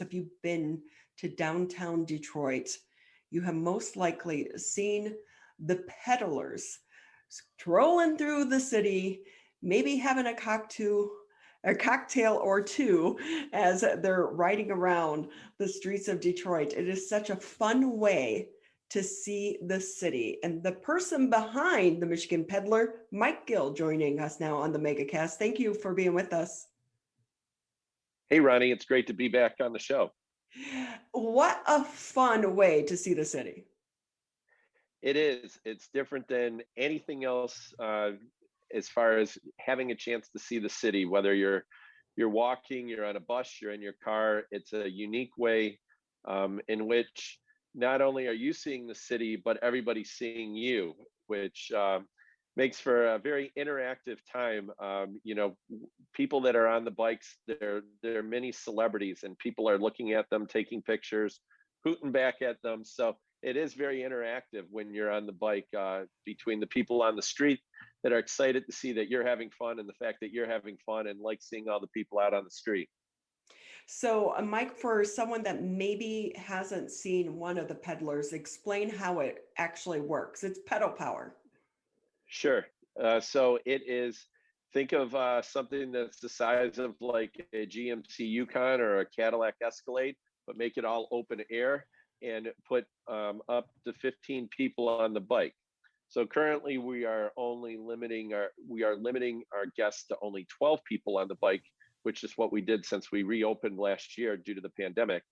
if you've been to downtown Detroit, you have most likely seen the peddlers strolling through the city, maybe having a cocktail or two as they're riding around the streets of Detroit. It is such a fun way to see the city. And the person behind the Michigan Peddler, Mike Gill, joining us now on the MegaCast. Thank you for being with us. Hey, Ronnie, it's great to be back on the show. What a fun way to see the city. It is. It's different than anything else as far as having a chance to see the city, whether you're walking, you're on a bus, you're in your car. It's a unique way in which not only are you seeing the city, but everybody's seeing you, which makes for a very interactive time. People that are on the bikes, they're many celebrities, and people are looking at them, taking pictures, hooting back at them. So it is very interactive when you're on the bike between the people on the street that are excited to see that you're having fun, and the fact that you're having fun and like seeing all the people out on the street. So, Mike, for someone that maybe hasn't seen one of the peddlers, explain how it actually works. It's pedal power. Sure. So it is, think of something that's the size of like a GMC Yukon or a Cadillac Escalade, but make it all open air and put up to 15 people on the bike. So currently we are limiting our guests to only 12 people on the bike, which is what we did since we reopened last year due to the pandemic.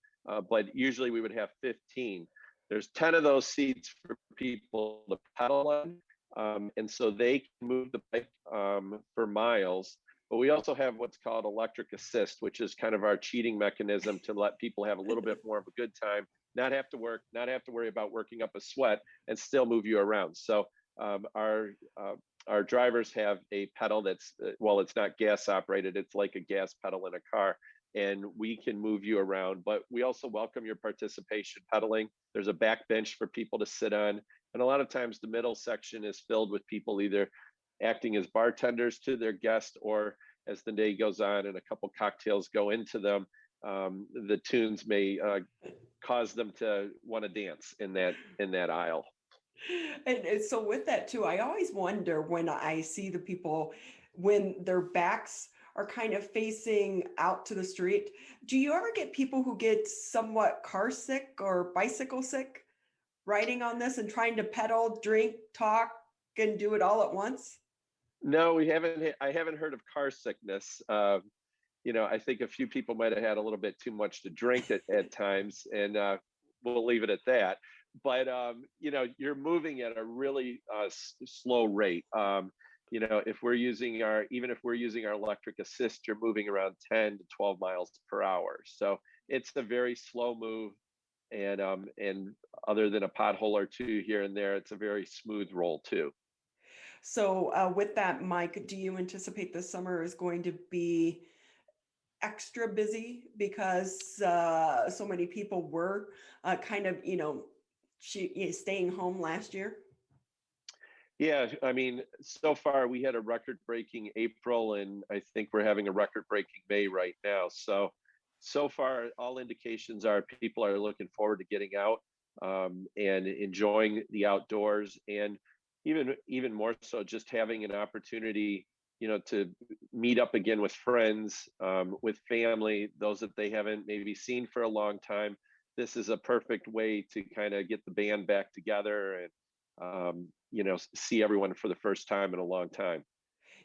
But usually we would have 15. There's 10 of those seats for people to pedal on. And so they can move the bike for miles. But we also have what's called electric assist, which is kind of our cheating mechanism to let people have a little bit more of a good time, not have to work, not have to worry about working up a sweat, and still move you around. So our drivers have a pedal that's, well, it's not gas operated, it's like a gas pedal in a car, and we can move you around. But we also welcome your participation pedaling. There's a back bench for people to sit on. And a lot of times the middle section is filled with people either acting as bartenders to their guest, or as the day goes on and a couple cocktails go into them, the tunes may cause them to want to dance in that aisle. And so with that too, I always wonder when I see the people when their backs are kind of facing out to the street. Do you ever get people who get somewhat car sick or bicycle sick riding on this and trying to pedal, drink, talk, and do it all at once? No, we haven't. I haven't heard of car sickness. I think a few people might have had a little bit too much to drink at times, and we'll leave it at that. But you're moving at a really slow rate. Even if we're using our electric assist, you're moving around 10 to 12 miles per hour. So it's a very slow move, and other than a pothole or two here and there, it's a very smooth roll too. So with that, Mike, do you anticipate this summer is going to be extra busy because so many people were kind of, staying home last year? Yeah, I mean, so far we had a record-breaking April, and I think we're having a record-breaking May right now. So far, all indications are people are looking forward to getting out and enjoying the outdoors, and even more so, just having an opportunity, to meet up again with friends, with family, those that they haven't maybe seen for a long time. This is a perfect way to kind of get the band back together and see everyone for the first time in a long time.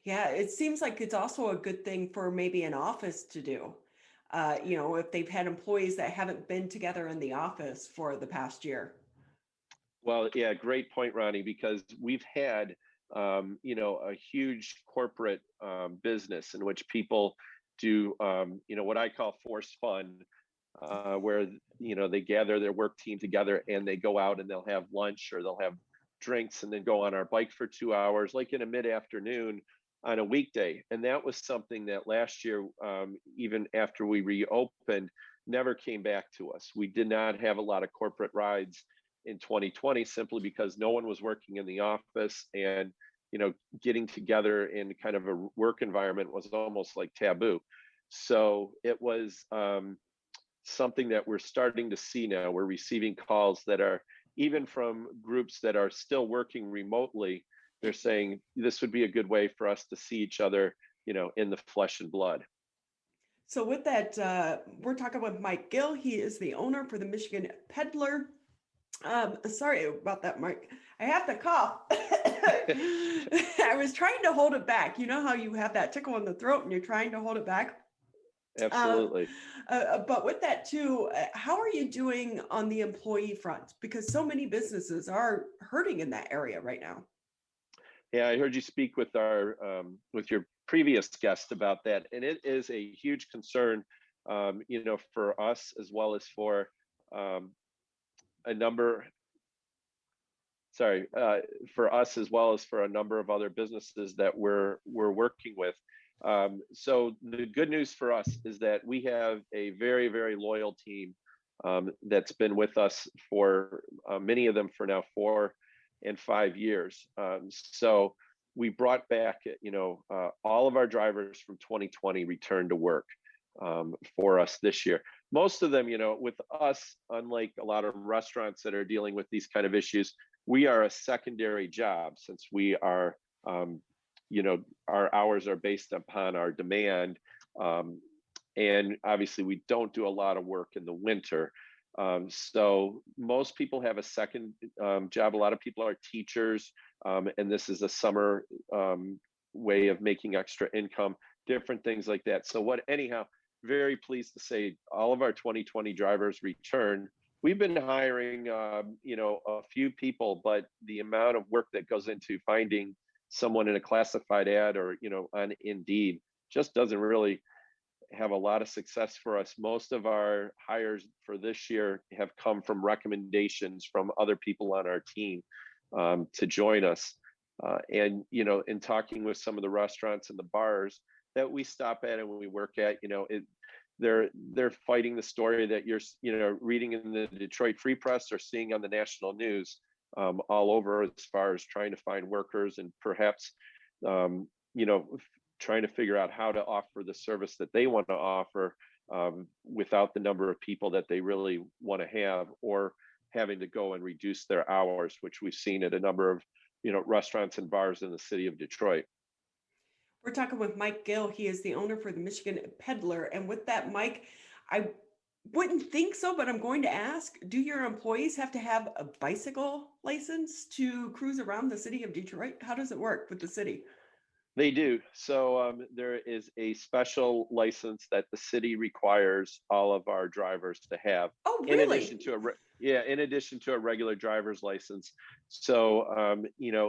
Yeah, it seems like it's also a good thing for maybe an office to do. If they've had employees that haven't been together in the office for the past year. Well, yeah, great point, Ronnie, because we've had, a huge corporate business in which people do, what I call forced fun, where, they gather their work team together and they go out and they'll have lunch or they'll have drinks and then go on our bike for 2 hours, like in a mid-afternoon on a weekday. And that was something that last year, even after we reopened, never came back to us. We did not have a lot of corporate rides in 2020 simply because no one was working in the office, and getting together in kind of a work environment was almost like taboo. So it was something that we're starting to see now. We're receiving calls that are even from groups that are still working remotely. They're saying this would be a good way for us to see each other, in the flesh and blood. So with that, we're talking with Mike Gill. He is the owner for the Michigan Peddler. Sorry about that, Mike. I have to cough. I was trying to hold it back. You know how you have that tickle in the throat and you're trying to hold it back? Uh, Absolutely. but with that too, how are you doing on the employee front? Because so many businesses are hurting in that area right now. Yeah, I heard you speak with your previous guest about that, and it is a huge concern, for us as well as for um, a number. Sorry, for us as well as for a number of other businesses that we're working with. So the good news for us is that we have a very, very loyal team that's been with us for many of them for now 4 and 5 years. So we brought back, all of our drivers from 2020 returned to work for us this year. Most of them, with us, unlike a lot of restaurants that are dealing with these kind of issues, we are a secondary job since we are, our hours are based upon our demand. Um, and obviously, we don't do a lot of work in the winter. So most people have a second job. A lot of people are teachers, and this is a summer way of making extra income, different things like that. So anyhow, very pleased to say all of our 2020 drivers returned. We've been hiring, a few people, but the amount of work that goes into finding someone in a classified ad or, on Indeed just doesn't really have a lot of success for us. Most of our hires for this year have come from recommendations from other people on our team to join us. And, in talking with some of the restaurants and the bars that we stop at and when we work at, they're fighting the story that you're reading in the Detroit Free Press or seeing on the national news all over, as far as trying to find workers and perhaps trying to figure out how to offer the service that they want to offer without the number of people that they really want to have, or having to go and reduce their hours, which we've seen at a number of restaurants and bars in the city of Detroit. We're talking with Mike Gill. He is the owner for the Michigan Peddler. And with that, Mike, I wouldn't think so, but I'm going to ask, do your employees have to have a bicycle license to cruise around the city of Detroit? How does it work with the city? They do. So there is a special license that the city requires all of our drivers to have, Oh, in addition really? to in addition to a regular driver's license. So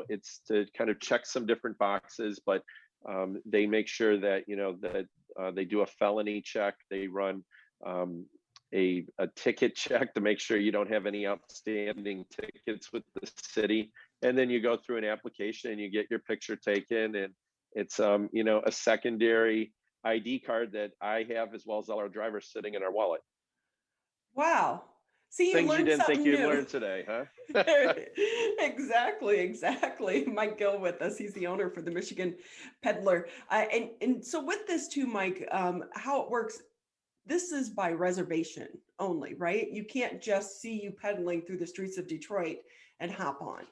it's to kind of check some different boxes, but they make sure that that they do a felony check. They run a ticket check to make sure you don't have any outstanding tickets with the city, and then you go through an application and you get your picture taken, and it's a secondary ID card that I have, as well as all our drivers, sitting in our wallet. Wow. See, you Things you learned didn't think something you'd new. learn today, huh? Exactly, exactly. Mike Gill with us. He's the owner for the Michigan Peddler. And so with this too, Mike, how it works, this is by reservation only, right? You can't just see you pedaling through the streets of Detroit and hop on.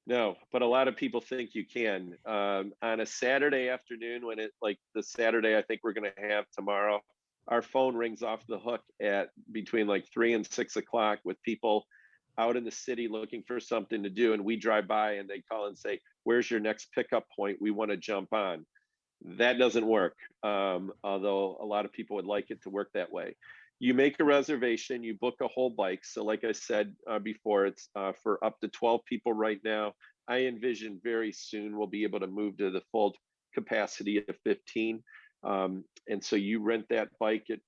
No, but a lot of people think you can. On a Saturday afternoon, when like the Saturday I think we're going to have tomorrow, our phone rings off the hook at between like 3 and 6 o'clock with people out in the city looking for something to do. And we drive by and they call and say, "Where's your next pickup point? We want to jump on." That doesn't work, although a lot of people would like it to work that way. You make a reservation, you book a whole bike. So, like I said before, it's for up to 12 people right now. I envision very soon we'll be able to move to the full capacity of 15. And so you rent that bike. It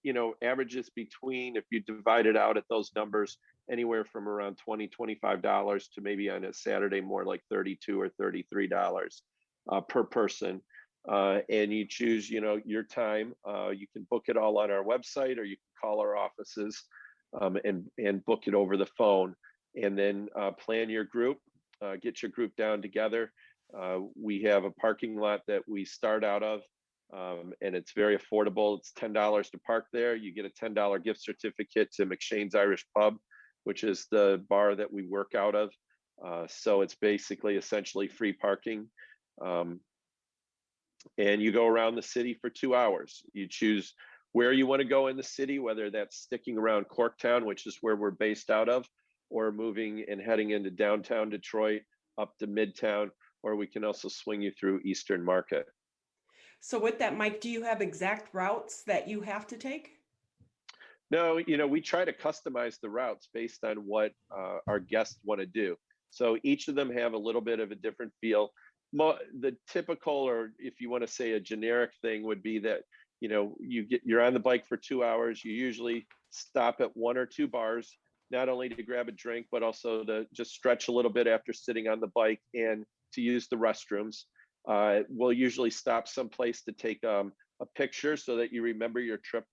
averages between, if you divide it out at those numbers, anywhere from around $20-25 to maybe on a Saturday more like $32 or $33 per person. And you choose, your time. You can book it all on our website, or you can call our offices and book it over the phone, and then plan your group, get your group down together. We have a parking lot that we start out of, and it's very affordable. It's $10 to park there. You get a $10 gift certificate to McShane's Irish Pub, which is the bar that we work out of. So it's basically essentially free parking. Um, and you go around the city for 2 hours. You choose where you want to go in the city, whether that's sticking around Corktown, which is where we're based out of, or moving and heading into downtown Detroit up to Midtown, or we can also swing you through Eastern Market. So with that, Mike, do you have exact routes that you have to take? No, we try to customize the routes based on what our guests want to do. So each of them have a little bit of a different feel. The typical, or if you want to say a generic thing, would be that you're on the bike for 2 hours. You usually stop at one or two bars, not only to grab a drink, but also to just stretch a little bit after sitting on the bike and to use the restrooms. We'll usually stop someplace to take a picture so that you remember your trip,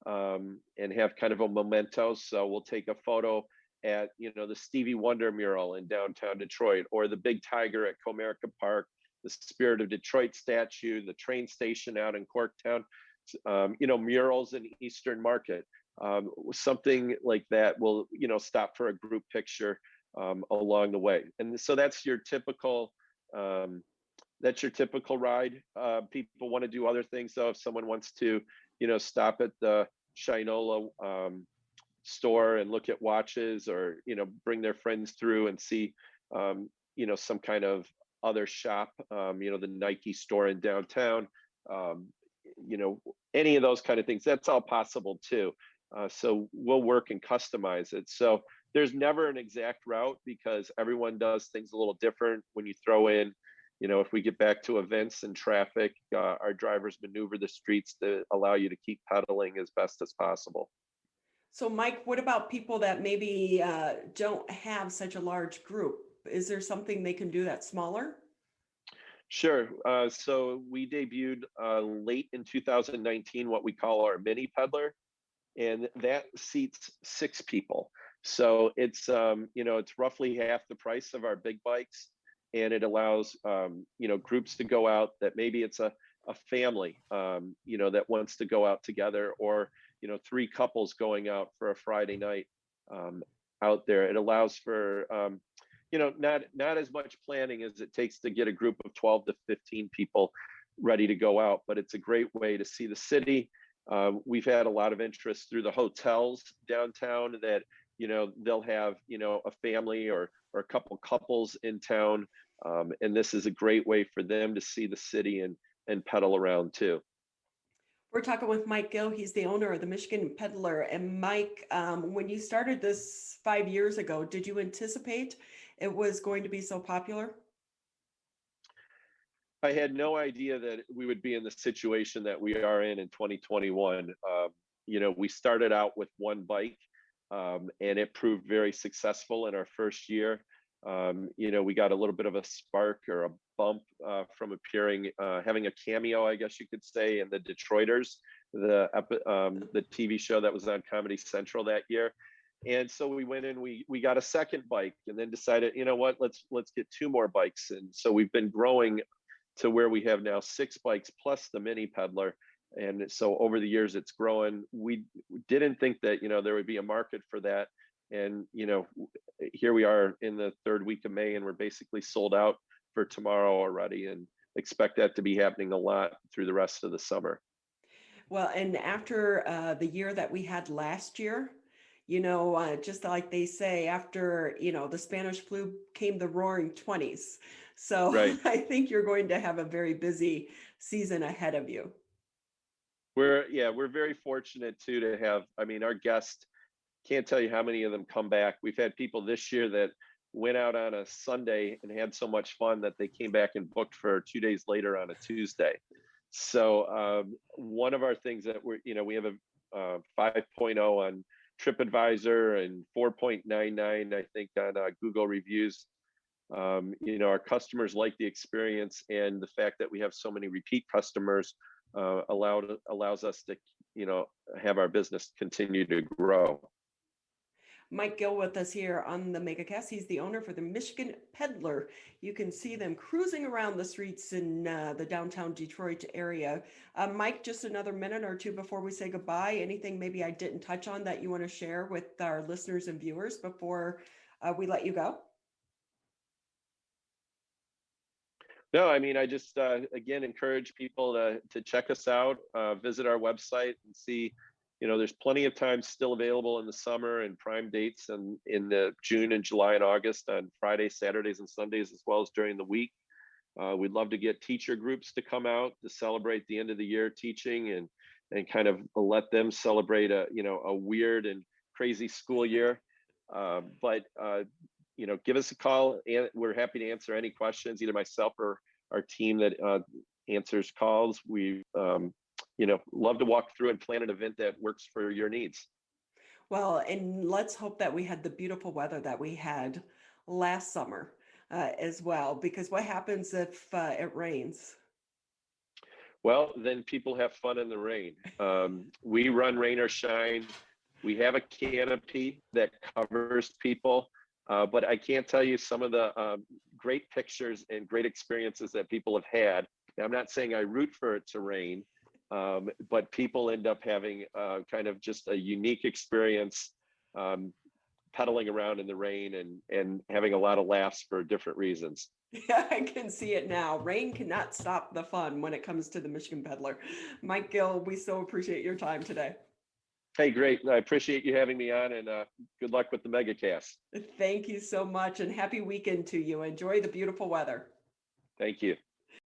and have kind of a memento. So we'll take a photo at the Stevie Wonder mural in downtown Detroit, or the big tiger at Comerica Park, the Spirit of Detroit statue, the train station out in Corktown, murals in Eastern Market, something like that. We'll stop for a group picture along the way, and so that's your typical. That's your typical ride. People want to do other things though. If someone wants to, stop at the Shinola store and look at watches, or bring their friends through and see some kind of other shop, the Nike store in downtown, um, any of those kind of things, that's all possible too. So we'll work and customize it. So there's never an exact route because everyone does things a little different. When you throw in, if we get back to events and traffic, our drivers maneuver the streets to allow you to keep pedaling as best as possible. So Mike, what about people that maybe don't have such a large group? Is there something they can do that's smaller? Sure. So we debuted late in 2019 what we call our mini peddler, and that seats 6 people. So it's roughly half the price of our big bikes, and it allows groups to go out that maybe it's a family that wants to go out together, or 3 couples going out for a Friday night um, out there. It allows for not as much planning as it takes to get a group of 12 to 15 people ready to go out, but it's a great way to see the city. We've had a lot of interest through the hotels downtown that they'll have a family or a couple couples in town, and this is a great way for them to see the city and pedal around too. We're talking with Mike Gill. He's the owner of the Michigan Peddler. And Mike, when you started this 5 years ago, did you anticipate it was going to be so popular? I had no idea that we would be in the situation that we are in 2021. We started out with one bike, and it proved very successful in our first year. We got a little bit of a spark or a bump from having a cameo, I guess you could say, in the Detroiters, the TV show that was on Comedy Central that year. And so we went in, we got a second bike, and then decided, what, let's get 2 more bikes. And so we've been growing to where we have now 6 bikes plus the mini peddler. And so over the years it's growing. We didn't think that there would be a market for that, and here we are in the 3rd week of May, and we're basically sold out for tomorrow already, and expect that to be happening a lot through the rest of the summer. Well, and after the year that we had last year, just like they say, after, the Spanish flu came the roaring 20s. So Right. I think you're going to have a very busy season ahead of you. We're very fortunate too to have, I mean, our guests, can't tell you how many of them come back. We've had people this year that went out on a Sunday and had so much fun that they came back and booked for 2 days later on a Tuesday. So one of our things that we have a 5.0 on TripAdvisor and 4.99, I think, on Google reviews. Our customers like the experience, and the fact that we have so many repeat customers allows us to have our business continue to grow. Mike Gill with us here on the MegaCast. He's the owner for the Michigan Peddler. You can see them cruising around the streets in the downtown Detroit area. Mike, just another minute or two before we say goodbye. Anything maybe I didn't touch on that you want to share with our listeners and viewers before we let you go? No, I mean, I just again encourage people to check us out, visit our website and see. There's plenty of time still available in the summer and prime dates and in the June and July and August on Fridays, Saturdays, and Sundays, as well as during the week. We'd love to get teacher groups to come out to celebrate the end of the year teaching and kind of let them celebrate a weird and crazy school year. But give us a call, and we're happy to answer any questions, either myself or our team that answers calls. We love to walk through and plan an event that works for your needs. Well, and let's hope that we had the beautiful weather that we had last summer as well, because what happens if it rains? Well, then people have fun in the rain. We run rain or shine. We have a canopy that covers people, but I can't tell you some of the great pictures and great experiences that people have had. Now, I'm not saying I root for it to rain, but people end up having kind of just a unique experience pedaling around in the rain and having a lot of laughs for different reasons. Yeah, I can see it now. Rain cannot stop the fun when it comes to the Michigan Peddler. Mike Gill, we so appreciate your time today. Hey, great. I appreciate you having me on, and good luck with the MegaCast. Thank you so much, and happy weekend to you. Enjoy the beautiful weather. Thank you.